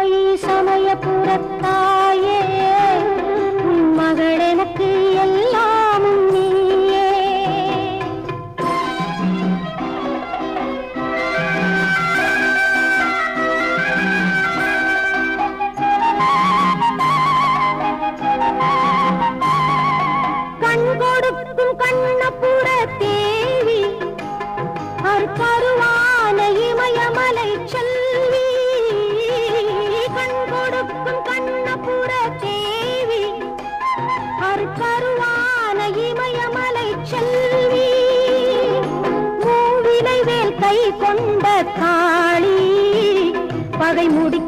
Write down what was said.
திருமழி சமயபுரத்தாயே உன் மகள் எனக்கு எல்லாமும் நீயே. கண் கொடுக்கும் கண்ணபுர தேவி அருவான இமயமலை செல்வி. கண் கொடுக்கும் கண்ணபுர தேவி அருவான இமயமலை செல்வி. மூவிலை வேல் கை கொண்ட காளி பகை முடி